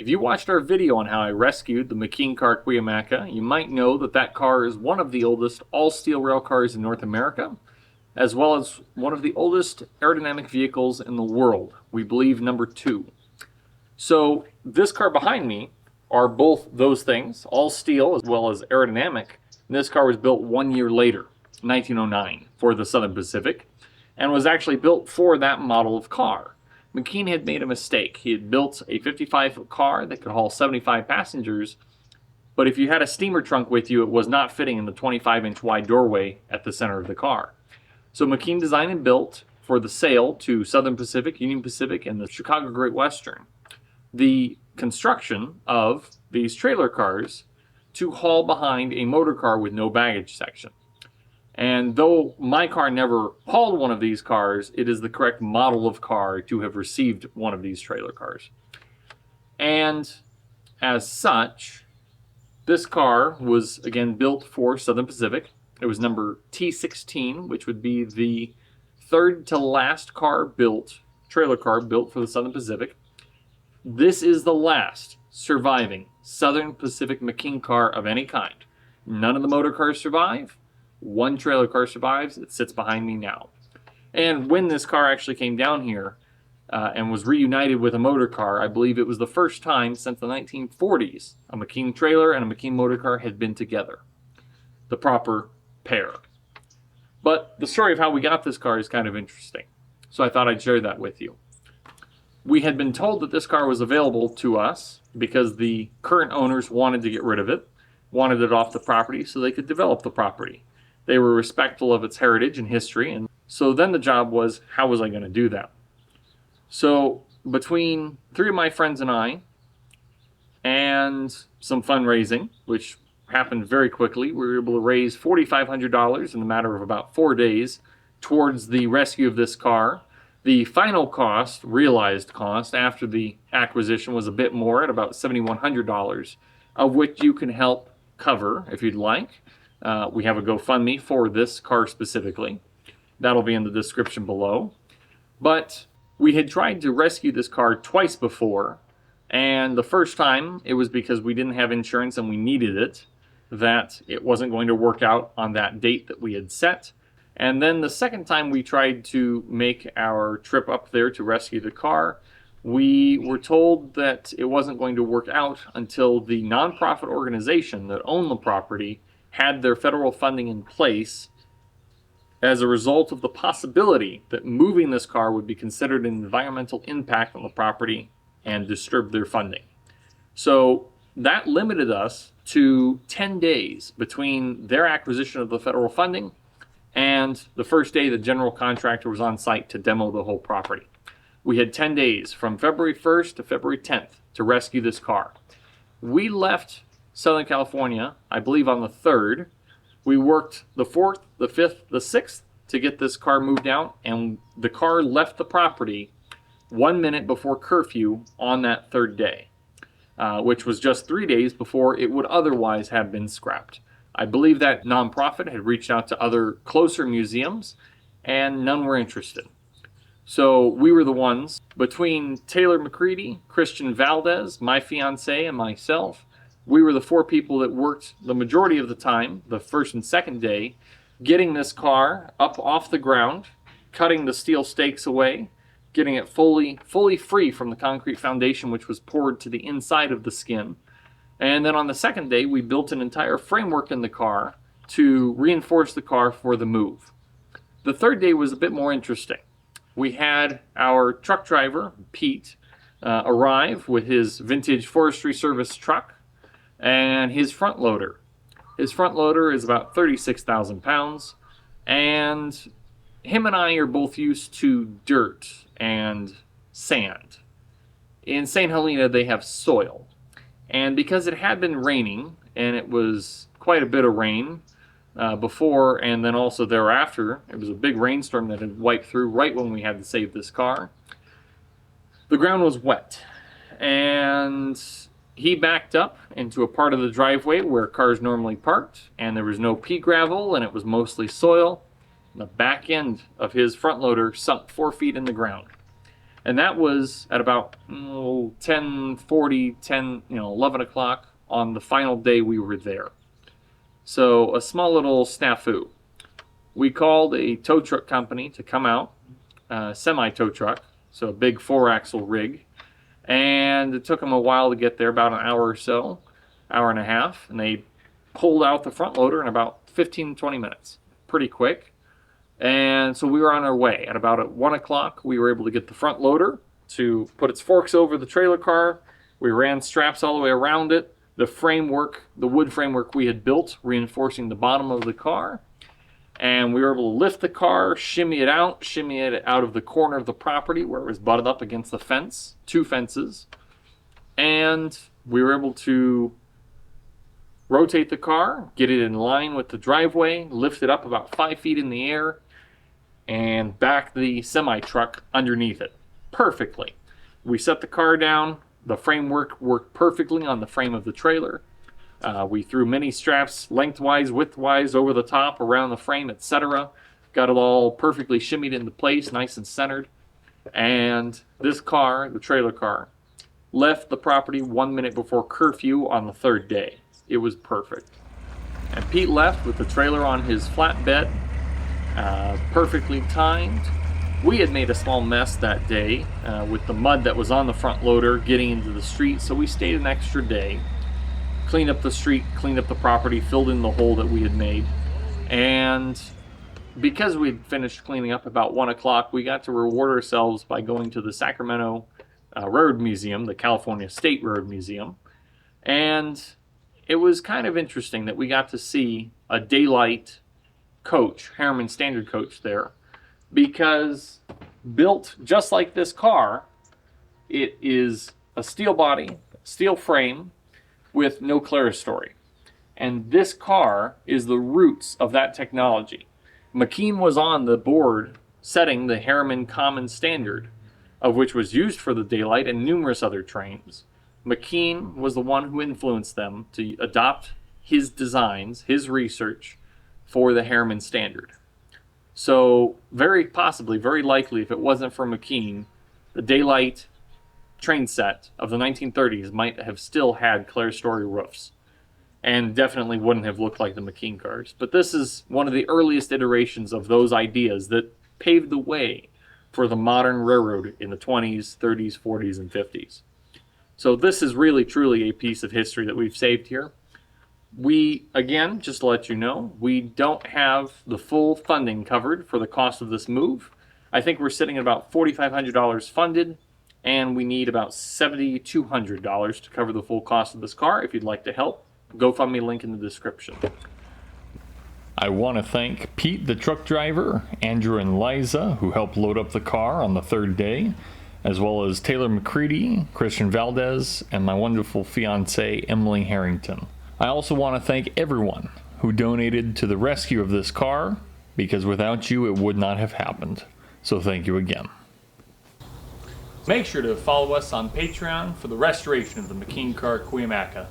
If you watched our video on how I rescued the McKeen car Cuyamaca, you might know that that car is one of the oldest all-steel rail cars in North America, as well as one of the oldest aerodynamic vehicles in the world. We believe number 2. So this car behind me are both those things, all steel as well as aerodynamic. And this car was built 1 year later, 1909, for the Southern Pacific, and was actually built for that model of car. McKeen had made a mistake. He had built a 55-foot car that could haul 75 passengers, but if you had a steamer trunk with you, it was not fitting in the 25-inch wide doorway at the center of the car. So McKeen designed and built for the sale to Southern Pacific, Union Pacific, and the Chicago Great Western the construction of these trailer cars to haul behind a motor car with no baggage section. And though my car never hauled one of these cars, it is the correct model of car to have received one of these trailer cars. And as such, this car was again built for Southern Pacific. It was number T-16, which would be the third to last car built, trailer car built for the Southern Pacific. This is the last surviving Southern Pacific McKeen car of any kind. None of the motor cars survive. One trailer car survives. It sits behind me now. And when this car actually came down here and was reunited with a motor car, I believe it was the first time since the 1940s a McKeen trailer and a McKeen motor car had been together. The proper pair. But the story of how we got this car is kind of interesting. So I thought I'd share that with you. We had been told that this car was available to us because the current owners wanted to get rid of it, wanted it off the property so they could develop the property. They were respectful of its heritage and history, and so then the job was, how was I going to do that? So between 3 of my friends and I, and some fundraising, which happened very quickly, we were able to raise $4,500 in a matter of about 4 days towards the rescue of this car. The final cost, realized cost, after the acquisition was a bit more at about $7,100, of which you can help cover if you'd like. We have a GoFundMe for this car specifically. That'll be in the description below. But we had tried to rescue this car twice before, and the first time it was because we didn't have insurance and we needed it, that it wasn't going to work out on that date that we had set. And then the second time we tried to make our trip up there to rescue the car, we were told that it wasn't going to work out until the nonprofit organization that owned the property had their federal funding in place as a result of the possibility that moving this car would be considered an environmental impact on the property and disturb their funding. So that limited us to 10 days between their acquisition of the federal funding and the first day the general contractor was on site to demo the whole property. We had 10 days from February 1st to February 10th to rescue this car. We left Southern California, I believe on the 3rd. We worked the 4th, the 5th, the 6th to get this car moved out, and the car left the property 1 minute before curfew on that 3rd day, which was just 3 days before it would otherwise have been scrapped. I believe that nonprofit had reached out to other closer museums, and none were interested. So we were the ones, between Taylor McCready, Christian Valdez, my fiance, and myself, we were the 4 people that worked the majority of the time, the first and second day, getting this car up off the ground, cutting the steel stakes away, getting it fully free from the concrete foundation which was poured to the inside of the skin. And then on the second day, we built an entire framework in the car to reinforce the car for the move. The 3rd day was a bit more interesting. We had our truck driver, Pete, arrive with his vintage Forestry Service truck and his front loader. His front loader is about 36,000 pounds, and him and I are both used to dirt and sand. In St. Helena, they have soil. And because it had been raining, and it was quite a bit of rain before and then also thereafter, it was a big rainstorm that had wiped through right when we had to save this car. The ground was wet, and he backed up into a part of the driveway where cars normally parked, and there was no pea gravel, and it was mostly soil. The back end of his front loader sunk 4 feet in the ground. And that was at about 10:40, 11 o'clock on the final day we were there. So a small little snafu. We called a tow truck company to come out, semi-tow truck, so a big 4-axle rig. And it took them a while to get there, about an hour or so, hour and a half. And they pulled out the front loader in about 15, 20 minutes. Pretty quick. And so we were on our way. At about 1 o'clock, we were able to get the front loader to put its forks over the trailer car. We ran straps all the way around it. The framework, the wood framework we had built, reinforcing the bottom of the car. And we were able to lift the car, shimmy it out of the corner of the property where it was butted up against the fence, 2 fences. And we were able to rotate the car, get it in line with the driveway, lift it up about 5 feet in the air, and back the semi-truck underneath it perfectly. We set the car down. The framework worked perfectly on the frame of the trailer. We threw many straps lengthwise, widthwise, over the top, around the frame, etc. Got it all perfectly shimmied into place, nice and centered. And this car, the trailer car, left the property 1 minute before curfew on the 3rd day. It was perfect. And Pete left with the trailer on his flatbed, perfectly timed. We had made a small mess that day with the mud that was on the front loader getting into the street, so we stayed an extra day, cleaned up the street, cleaned up the property, filled in the hole that we had made. And because we'd finished cleaning up about 1 o'clock, we got to reward ourselves by going to the Sacramento Road Museum, the California State Road Museum. And it was kind of interesting that we got to see a daylight coach, Harriman Standard coach there, because built just like this car, it is a steel body, steel frame with no clerestory. And this car is the roots of that technology. McKeen was on the board setting the Harriman Common Standard, of which was used for the daylight and numerous other trains. McKeen was the one who influenced them to adopt his designs, his research for the Harriman Standard. So very possibly, very likely, if it wasn't for McKeen, the daylight train set of the 1930s might have still had clerestory roofs and definitely wouldn't have looked like the McKeen cars. But this is one of the earliest iterations of those ideas that paved the way for the modern railroad in the 20s, 30s, 40s, and 50s. So this is really, truly a piece of history that we've saved here. We, again, just to let you know, we don't have the full funding covered for the cost of this move. I think we're sitting at about $4,500 funded, and we need about $7,200 to cover the full cost of this car. If you'd like to help, GoFundMe link in the description. I want to thank Pete, the truck driver, Andrew and Liza, who helped load up the car on the 3rd day, as well as Taylor McCready, Christian Valdez, and my wonderful fiancée, Emily Harrington. I also want to thank everyone who donated to the rescue of this car, because without you it would not have happened. So thank you again. Make sure to follow us on Patreon for the restoration of the McKeen car Cuyamaca.